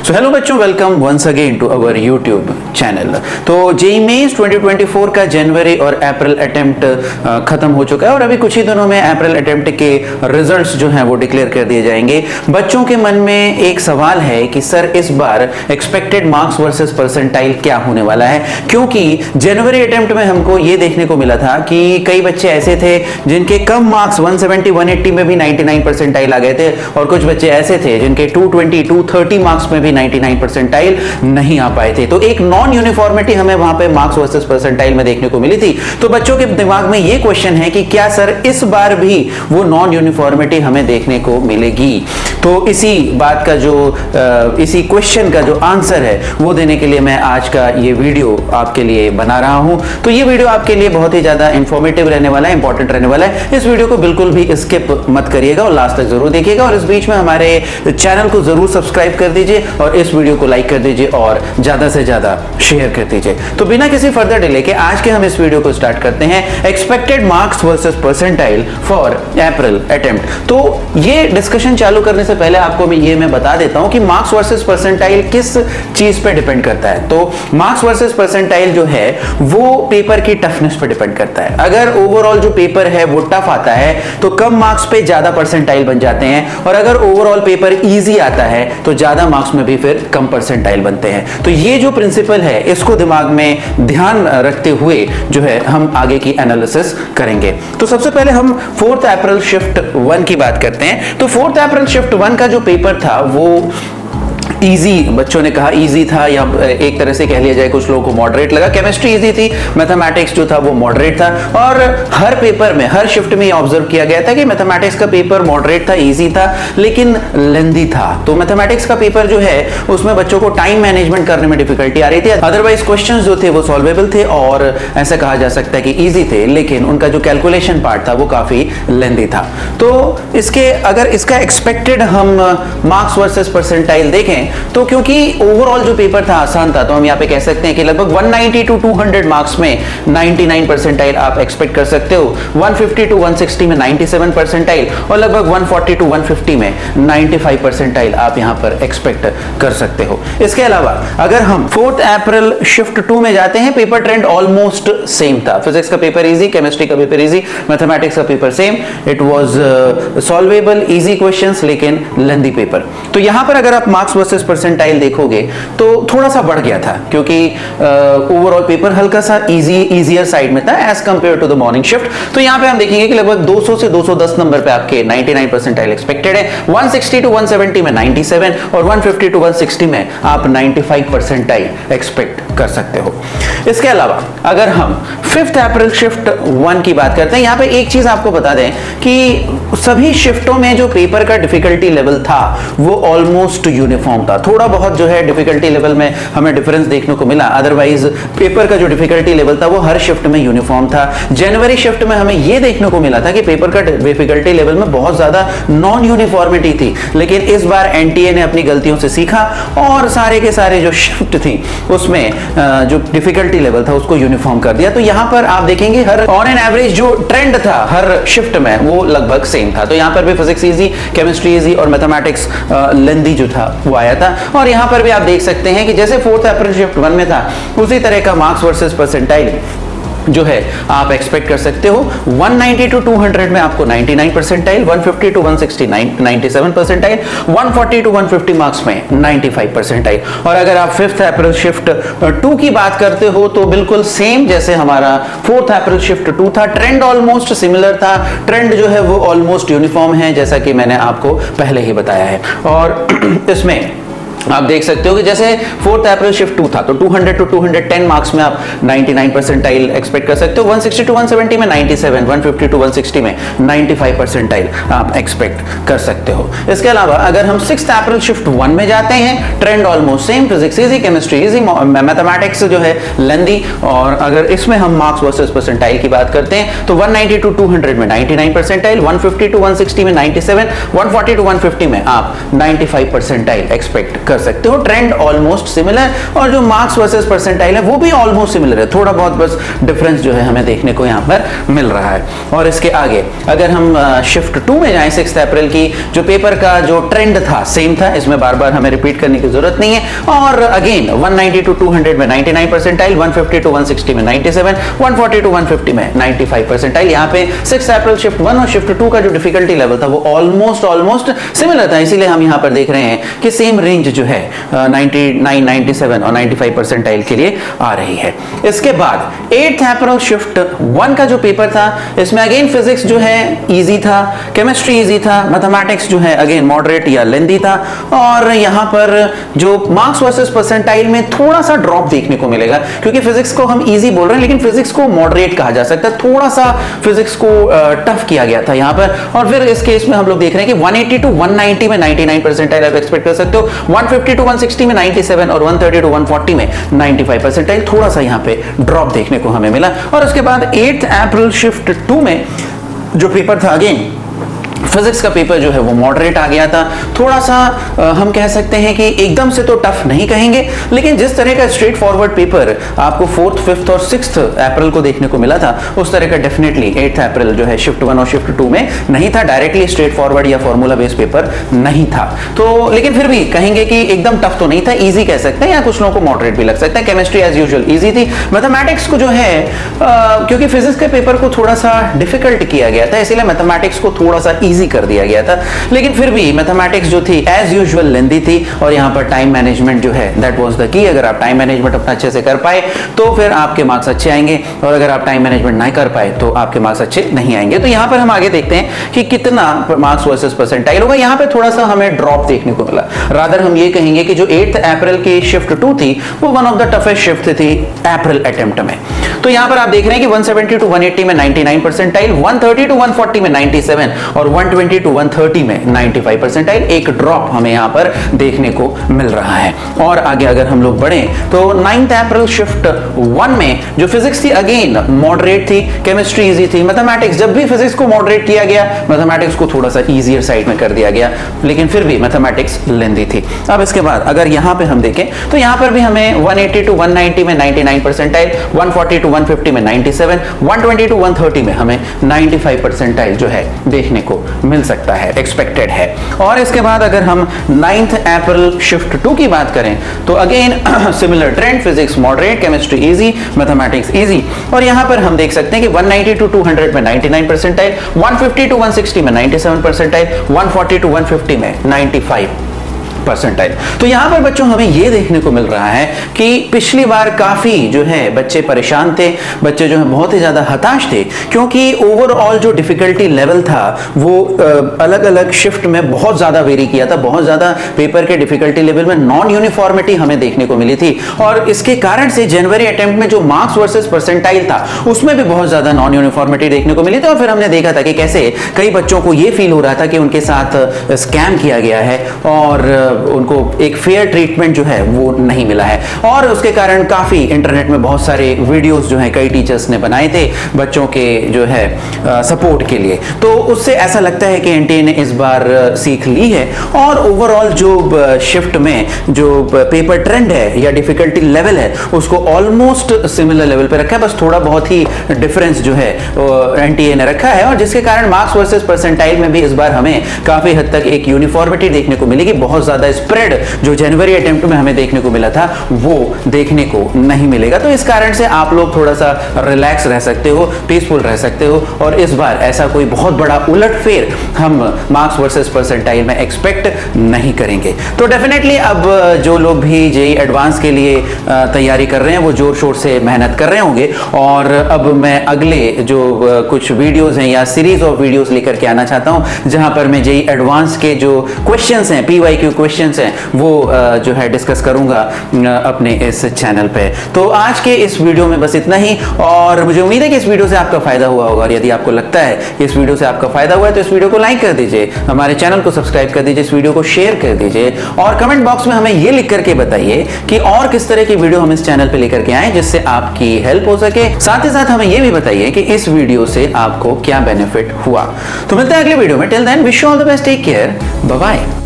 सो hello बच्चों, welcome once again to our YouTube channel. तो JEE mains 2024 का जनवरी और अप्रैल अटेम्प्ट खत्म हो चुका है और अभी कुछ ही दिनों में अप्रैल अटेम्प्ट के रिजल्ट्स जो हैं वो डिक्लेयर कर दिए जाएंगे। बच्चों के मन में एक सवाल है कि सर इस बार एक्सपेक्टेड मार्क्स वर्सेस परसेंटाइल क्या होने वाला है, क्योंकि जनवरी अटेम्प्ट में हमको ये देखने को मिला था कि कई बच्चे ऐसे थे जिनके कम मार्क्स 170 180 में भी 99 परसेंटाइल आ गए थे और कुछ बच्चे ऐसे थे जिनके 220 230 मार्क्स में भी 99 परसेंटाइल नहीं आ पाए थे। तो एक नॉन यूनिफॉर्मिटी हमें वहां पे मार्क्स वर्सेस परसेंटाइल में देखने को मिली थी। तो बच्चों के दिमाग में ये क्वेश्चन है कि क्या सर इस बार भी वो नॉन यूनिफॉर्मिटी हमें देखने को मिलेगी। तो इसी बात का जो इसी क्वेश्चन का जो आंसर है वो देने के लिए मैं आज का ये वीडियो आपके लिए बना रहा हूं। तो ये वीडियो आपके लिए बहुत ही ज्यादा इंफॉर्मेटिव रहने वाला है, इंपॉर्टेंट रहने वाला है। इस वीडियो को बिल्कुल भी स्किप मत करिएगा और लास्ट तक जरूर देखिएगा और इस बीच में हमारे चैनल को जरूर सब्सक्राइब कर दीजिए और इस वीडियो को लाइक कर दीजिए और ज्यादा से ज्यादा शेयर कर दीजिए। तो बिना किसी फर्दर डिले के आज के हम इस वीडियो को स्टार्ट करते हैं। Expected marks versus percentile for April attempt. तो ये डिस्कशन चालू करने से पहले आपको मैं बता देता हूं कि मार्क्स वर्सेस परसेंटाइल किस चीज पे डिपेंड करता है। तो मार्क्स वर्सेस परसेंटाइल जो है वो पेपर की टफनेस पे डिपेंड करता है। अगर ओवरऑल जो पेपर है वो टफ आता है तो कम मार्क्स पे ज्यादा परसेंटाइल बन जाते हैं और अगर ओवरऑल पेपर इजी आता है तो ज्यादा मार्क्स में भी फिर कम परसेंटाइल बनते हैं। तो ये जो प्रिंसिपल है इसको दिमाग में ध्यान रखते हुए जो है हम आगे की एनालिसिस करेंगे। तो सबसे पहले हम 4th अप्रैल शिफ्ट 1 की बात करते हैं। तो 4th अप्रैल शिफ्ट 1 का जो पेपर था वो इजी, बच्चों ने कहा इजी था या एक तरह से कह लिया जाए कुछ लोगों को मॉडरेट लगा। केमिस्ट्री इजी थी, मैथमेटिक्स जो था वो मॉडरेट था और हर पेपर में हर शिफ्ट में ऑब्जर्व किया गया था कि मैथमेटिक्स का पेपर मॉडरेट था, इजी था लेकिन लेंथी था। तो मैथमेटिक्स का पेपर जो है उसमें बच्चों को टाइम मैनेजमेंट करने में डिफिकल्टी आ रही थी। अदरवाइज क्वेश्चंस जो थे वो सॉल्वेबल थे और ऐसा कहा जा सकता है कि इजी थे, लेकिन उनका जो कैलकुलेशन पार्ट था वो काफी लेंथी था। तो इसके अगर इसका एक्सपेक्टेड हम मार्क्स वर्सेस परसेंटाइल देखें तो क्योंकि ओवरऑल जो पेपर था आसान था तो हम यहाँ पे कह सकते हैं कि लगभग 190 टू 200 मार्क्स में 99 परसेंटाइल आप एक्सपेक्ट कर सकते हो, 150 टू 160 में 97 परसेंटाइल और लगभग 140 टू 150 में 95 परसेंटाइल आप यहाँ पर एक्सपेक्ट कर सकते हो। इसके अलावा अगर हम 4th अप्रैल शिफ्ट 2 में जाते हैं, पेपर ट्रेंड ऑलमोस्ट सेम था। फिजिक्स का पेपर इजी, केमिस्ट्री का पेपर इजी, मैथमेटिक्स का paper same. It was solvable, easy questions लेकिन लेंथी पेपर। तो यहाँ पर अगर आप मार्क्स वर्सेस परसेंटाइल देखोगे तो थोड़ा सा बढ़ गया था क्योंकि ओवरऑल पेपर हल्का सा इजियर साइड में था as compare to the morning shift. तो यहां पे हम देखेंगे कि लगभग 200 से 210 नंबर पे आपके 99 परसेंटाइल एक्सपेक्टेड है, 160 टू 170 में 97 और 150 टू 160 में आप 95 परसेंटाइल एक्सपेक्ट कर सकते हो। इसके अलावा अगर हम 5th अप्रैल शिफ्ट 1 की बात करते हैं, यहां पे एक चीज आपको बता दें कि सभी शिफ्टों में जो पेपर का डिफिकल्टी लेवल था वो ऑलमोस्ट यूनिफॉर्म था। थोड़ा बहुत जो है डिफिकल्टी लेवल में हमें डिफरेंस देखने को मिला, अदरवाइज पेपर का जो डिफिकल्टी लेवल था वो हर शिफ्ट में यूनिफॉर्म था। जनवरी शिफ्ट में हमें यह देखने को मिला था कि पेपर का डिफिकल्टी लेवल में बहुत ज्यादा नॉन यूनिफॉर्मिटी थी, लेकिन इस बार एनटीए ने अपनी गलतियों से सीखा और सारे के सारे जो शिफ्ट थी उसमें जो डिफिकल्टी लेवल था उसको यूनिफॉर्म कर दिया। तो यहां पर आप देखेंगे हर ऑन एन एवरेज जो ट्रेंड था हर शिफ्ट में वो लगभग सेम था। तो यहां पर भी फिजिक्स इजी, केमिस्ट्री इजी और मैथमेटिक्स लेंथी जो था वो आया था। और यहां पर भी आप देख सकते हैं कि जैसे 4th अप्रैल शिफ्ट 1 में था उसी तरह का मार्क्स वर्सेस परसेंटाइल जो है आप एक्सपेक्ट कर सकते हो। 190 टू 200 में आपको 99 percentile, 150 to 160 97 percentile, 140 to 150 marks में 95 परसेंटाइल। और अगर आप 5th अप्रैल शिफ्ट 2 की बात करते हो तो बिल्कुल सेम जैसे हमारा 4th अप्रैल शिफ्ट 2 था, ट्रेंड ऑलमोस्ट सिमिलर था, ट्रेंड जो है वो ऑलमोस्ट यूनिफॉर्म है जैसा कि मैंने आपको पहले ही बताया है। और इसमें आप देख सकते हो कि जैसे 4th अप्रैल शिफ्ट 2 था तो 200 टू 210 मार्क्स में आप 99 परसेंटाइल एक्सपेक्ट कर सकते हो, 160 टू 170 में 97, 150 टू 160 में 95 परसेंटाइल आप एक्सपेक्ट कर सकते हो। इसके अलावा अगर हम 6th अप्रैल शिफ्ट 1 में जाते हैं, trend almost same, physics easy, chemistry easy, mathematics जो है लेंथी। और अगर इसमें हम मार्क्स वर्सेस परसेंटाइल की बात करते हैं तो 190 टू 200 में 99 परसेंटाइल, 150 टू 160 में 97, 140 टू 150 में आप 95 परसेंटाइल एक्सपेक्ट कर सकते हो। ट्रेंड ऑलमोस्ट सिमिलर और जो मार्क्स वर्सेस परसेंटाइल है वो भी ऑलमोस्ट सिमिलर है, थोड़ा बहुत बस डिफरेंस जो है हमें देखने को यहाँ पर मिल रहा है। और इसके आगे अगर हम शिफ्ट 2 में जाएं, 6 अप्रैल की जो पेपर का जो ट्रेंड था सेम था, इसमें बार बार हमें रिपीट करने की जरूरत नहीं है। और अगेन 190 to 200 में 99 परसेंटाइल, 150 to 160 में 97, 140 to 150 में 95 परसेंटाइल। यहाँ पे 6 अप्रैल शिफ्ट 1 और शिफ्ट 2 का जो डिफिकल्टी लेवल था वो ऑलमोस्ट सिमिलर था, इसीलिए हम यहाँ पर देख रहे हैं कि सेम रेंज जो है 99, 97 और 95 परसेंटाइल के लिए आ रही है। इसके बाद 8 अप्रैल शिफ्ट 1 का जो पेपर था, इसमें अगेन फिजिक्स जो है इजी था, केमिस्ट्री इजी था, मैथमेटिक्स जो है अगेन मॉडरेट या लेंदी था। और यहाँ पर जो मार्क्स वर्सेस परसेंटाइल में थोड़ा सा ड्रॉप देखने को मिलेगा, क्योंकि फिजिक्स को हम इजी बोल रहे हैं लेकिन फिजिक्स को मॉडरेट कहा जा सकता है, थोड़ा सा फिजिक्स को टफ किया गया था यहाँ पर। और फिर इस केस में हम लोग देख रहे हैं कि 180 to 190 में 99 परसेंटाइल आप एक्सपेक्ट कर सकते हो, 150 to 160 में 97 और 130 to 140 में 95 परसेंटाइल, थोड़ा सा यहाँ पे ड्रॉप देखने को हमें मिला। और उसके बाद 8 अप्रैल शिफ्ट 2 में जो पेपर था, अगेन फिजिक्स का पेपर जो है वो मॉडरेट आ गया था, थोड़ा सा हम कह सकते हैं कि एकदम से तो टफ नहीं कहेंगे, लेकिन जिस तरह का स्ट्रेट फॉरवर्ड पेपर आपको 4th, 5th और 6th अप्रैल को देखने को मिला था, उस तरह का डेफिनेटली 8 अप्रैल जो है शिफ्ट 1 और शिफ्ट 2 में नहीं था। डायरेक्टली स्ट्रेट फॉरवर्ड या फॉर्मूला बेस्ड पेपर नहीं था, तो लेकिन फिर भी कहेंगे कि एकदम टफ तो नहीं था, इजी कह सकते हैं, या कुछ लोगों को मॉडरेट भी लग सकता है। केमिस्ट्री एज यूजुअल इजी थी। मैथमेटिक्स को जो है क्योंकि फिजिक्स के पेपर को थोड़ा सा डिफिकल्ट किया गया था, इसीलिए मैथमेटिक्स को थोड़ा सा इजी कर दिया गया था, लेकिन फिर भी मैथमेटिक्स जो थी एज यूजुअल लेंदी थी। और यहां पर टाइम मैनेजमेंट जो है दैट वाज द की। अगर आप टाइम मैनेजमेंट अपना अच्छे से कर पाए तो फिर आपके मार्क्स अच्छे आएंगे, और अगर आप टाइम मैनेजमेंट नहीं कर पाए तो आपके मार्क्स अच्छे नहीं आएंगे। तो यहां पर हम आगे देखते हैं कि कितना मार्क्स वर्सेस परसेंटाइल होगा। यहां पे थोड़ा सा हमें ड्रॉप देखने को मिला, रादर हम ये कहेंगे कि जो 8 अप्रैल की शिफ्ट 2 थी वो one of the toughest shift थी अप्रैल अटेम्प्ट में। तो यहां पर आप देख रहे हैं कि 170 to 180 में 99 परसेंटाइल, 130 to 140 में 97 और 120 to 130 में 95 परसेंटाइल। एक ड्रॉप हमें यहां पर देखने को मिल रहा है। और आगे अगर हम लोग बढ़े तो 9 अप्रैल शिफ्ट 1 में जो फिजिक्स थी अगेन मॉडरेट थी, केमिस्ट्री इजी थी, मैथमेटिक्स जब भी फिजिक्स को मॉडरेट किया गया मैथमेटिक्स को थोड़ा सा इजियर साइड में कर दिया गया, लेकिन फिर भी मैथमेटिक्स लेंदी थी। अब इसके बाद अगर यहां पे हम देखें तो यहां पर भी हमें 180 to 190 में 99 परसेंटाइल, 140 to 150 में 97, 120 to 130 में हमें 95 परसेंटाइल जो है देखने को मिल सकता है, एक्सपेक्टेड है। और इसके बाद अगर हम 9 अप्रैल शिफ्ट 2 की बात करें तो again similar trend, physics moderate, chemistry easy, mathematics easy. और यहां पर हम देख सकते हैं कि 190 to 200 में 99 परसेंटाइल, 150 to 160 में 97 परसेंटाइल, 140 to 150 में 95 परसेंटाइल। तो यहां पर बच्चों हमें यह देखने को मिल रहा है कि पिछली बार काफी जो है बच्चे परेशान थे, बच्चे जो है बहुत ही ज्यादा हताश थे, क्योंकि ओवरऑल जो डिफिकल्टी लेवल था वो अलग अलग शिफ्ट में बहुत ज्यादा वेरी किया था, बहुत ज्यादा पेपर के डिफिकल्टी लेवल में नॉन यूनिफॉर्मिटी हमें देखने को मिली थी। और इसके कारण से जनवरी अटेम्प्ट में जो मार्क्स वर्सेस परसेंटाइल था उसमें भी बहुत ज्यादा नॉन यूनिफॉर्मिटी देखने को मिली थी। और फिर हमने देखा था कि कैसे कई बच्चों को यह फील हो रहा था कि उनके साथ स्कैम किया गया है और उनको एक फेयर ट्रीटमेंट जो है वो नहीं मिला है। और उसके कारण काफी इंटरनेट में बहुत सारे वीडियोस जो है कई टीचर्स ने बनाए थे बच्चों के जो है सपोर्ट के लिए। तो उससे ऐसा लगता है कि एनटीए ने इस बार सीख ली है और ओवरऑल जो शिफ्ट में जो पेपर ट्रेंड है या डिफिकल्टी लेवल है उसको ऑलमोस्ट सिमिलर लेवल पे रखा है, बस थोड़ा बहुत ही डिफरेंस जो है एनटीए ने रखा है। और जिसके कारण मार्क्स वर्सेस परसेंटाइल में भी इस बार हमें काफी हद तक एक यूनिफॉर्मिटी देखने को मिलेगी। बहुत ज्यादा स्प्रेड जो जनवरी अटेम्प्ट में हमें देखने को मिला था वो देखने को नहीं मिलेगा। तो इस कारण से आप लोग थोड़ा सा रिलैक्स रह सकते हो, पीसफुल रह सकते हो। और इस बार ऐसा कोई बहुत बड़ा उलटफेर हम मार्क्स वर्सेस परसेंटाइल में एक्सपेक्ट नहीं करेंगे। तो डेफिनेटली अब जो लोग भी जेईई एडवांस के लिए तैयारी कर रहे हैं वो जोर शोर से मेहनत कर रहे होंगे। और अब मैं अगले जो कुछ वीडियोस हैं या सीरीज ऑफ वीडियोस लेकर के आना चाहता हूं जहां पर मैं जेईई एडवांस के जो क्वेश्चंस हैं, पीवाईक्यू क्वेश्चंस हैं, वो जो है डिस्कस करूंगा अपने इस चैनल पे। तो आज के इस वीडियो में बस इतना ही, और मुझे उम्मीद है कि इस वीडियो से आपका फायदा हुआ होगा। और यदि आपको लगता है कि इस वीडियो से आपका फायदा हुआ है तो इस वीडियो को लाइक कर दीजिए, हमारे चैनल को सब्सक्राइब कर दीजिए, इस वीडियो को शेयर कर दीजिए और कमेंट बॉक्स में हमें यह लिख करके बताइए कि और किस तरह की वीडियो हम इस चैनल पे लेकर के आए जिससे आपकी हेल्प हो सके। साथ ही साथ हमें यह भी बताइए कि इस वीडियो से आपको क्या बेनिफिट हुआ। तो मिलते हैं अगले वीडियो में। Till then wish you all the best, take care, bye bye.